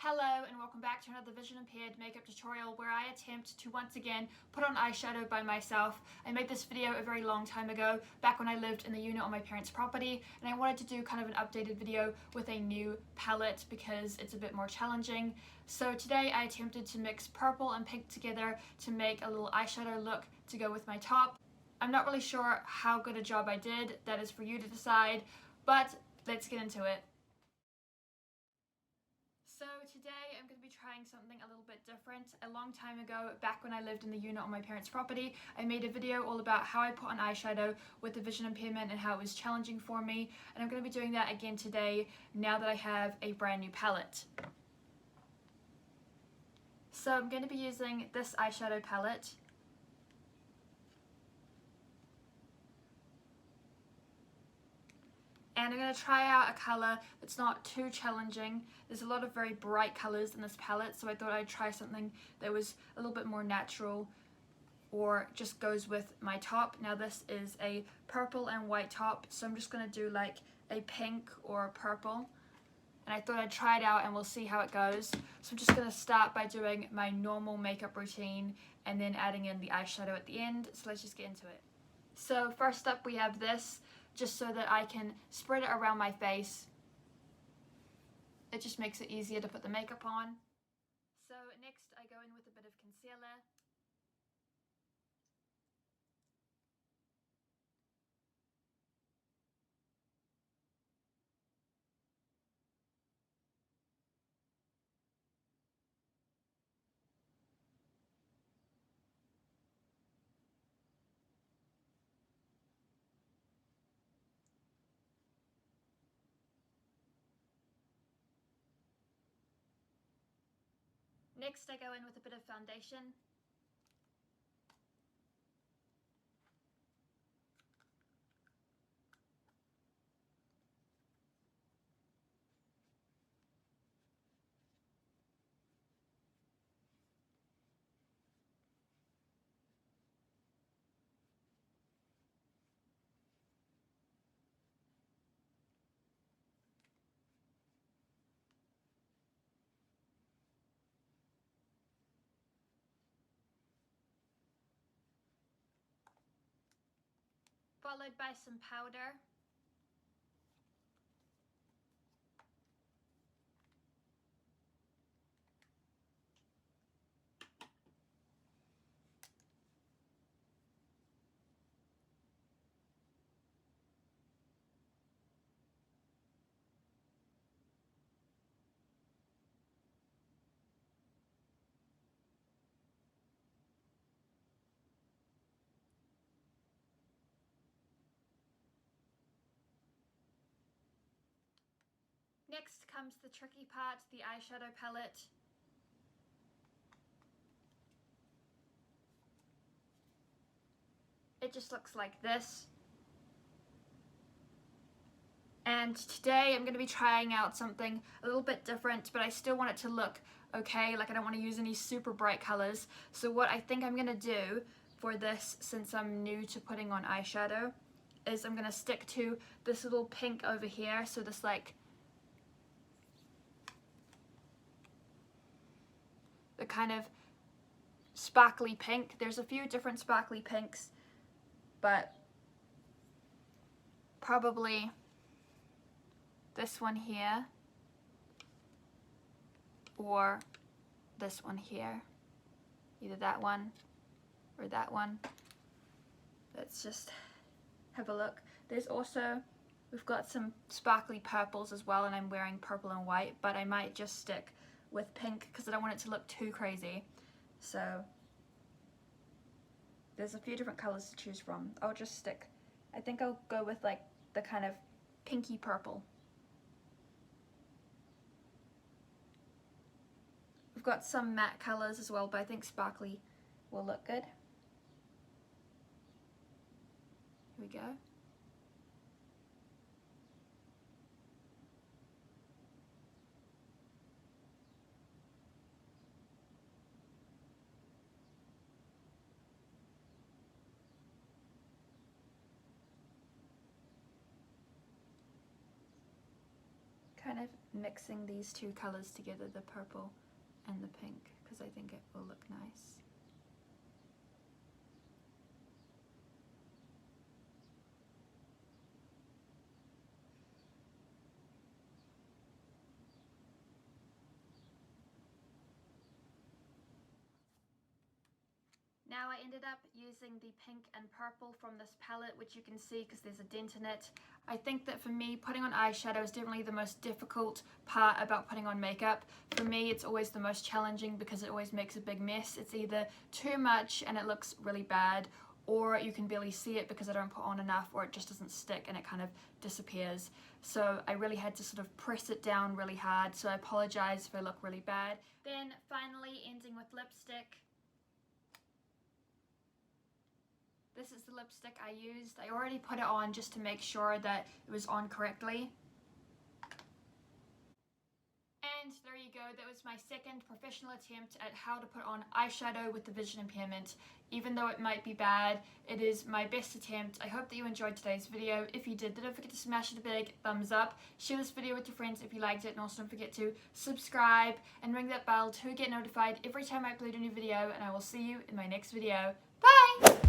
Hello and welcome back to another vision impaired makeup tutorial where I attempt to once again put on eyeshadow by myself. I made this video a very long time ago, back when I lived in the unit on my parents' property, and I wanted to do kind of an updated video with a new palette because it's a bit more challenging. So today I attempted to mix purple and pink together to make a little eyeshadow look to go with my top. I'm not really sure how good a job I did, that is for you to decide, but let's get into it. So today I'm going to be trying something a little bit different. A long time ago, back when I lived in the unit on my parents' property, I made a video all about how I put on eyeshadow with the vision impairment and how it was challenging for me, and I'm going to be doing that again today now that I have a brand new palette. So I'm going to be using this eyeshadow palette. And I'm going to try out a colour that's not too challenging. There's a lot of very bright colours in this palette, so I thought I'd try something that was a little bit more natural or just goes with my top. Now this is a purple and white top, so I'm just going to do like a pink or purple. And I thought I'd try it out and we'll see how it goes. So I'm just going to start by doing my normal makeup routine and then adding in the eyeshadow at the end. So let's just get into it. So first up we have this, just so that I can spread it around my face. It just makes it easier to put the makeup on. So next I go in with a bit of concealer. Next I go in with a bit of foundation. Followed by some powder. Next comes the tricky part, the eyeshadow palette. It just looks like this. And today I'm going to be trying out something a little bit different, but I still want it to look okay. Like I don't want to use any super bright colors. So what I think I'm going to do for this, since I'm new to putting on eyeshadow, is I'm going to stick to this little pink over here. So this like the kind of sparkly pink. There's a few different sparkly pinks, but probably this one here or this one here, either that one or that one. Let's just have a look. There's also, we've got some sparkly purples as well, and I'm wearing purple and white, but I might just stick with pink because I don't want it to look too crazy. So there's a few different colors to choose from. I'll just stick, I think I'll go with like the kind of pinky purple. We've got some matte colors as well, but I think sparkly will look good. Here we go. kind of mixing these two colours together, the purple and the pink, because I think it will look nice. Now I ended up using the pink and purple from this palette, which you can see because there's a dent in it. I think that for me, putting on eyeshadow is definitely the most difficult part about putting on makeup. For me, it's always the most challenging because it always makes a big mess. It's either too much and it looks really bad, or you can barely see it because I don't put on enough, or it just doesn't stick and it kind of disappears. So I really had to sort of press it down really hard, so I apologize if I look really bad. Then finally ending with lipstick. This is the lipstick I used. I already put it on just to make sure that it was on correctly. And there you go, that was my second professional attempt at how to put on eyeshadow with the vision impairment. Even though it might be bad, it is my best attempt. I hope that you enjoyed today's video. If you did, don't forget to smash it a big thumbs up. Share this video with your friends if you liked it, and also don't forget to subscribe and ring that bell to get notified every time I upload a new video, and I will see you in my next video. Bye!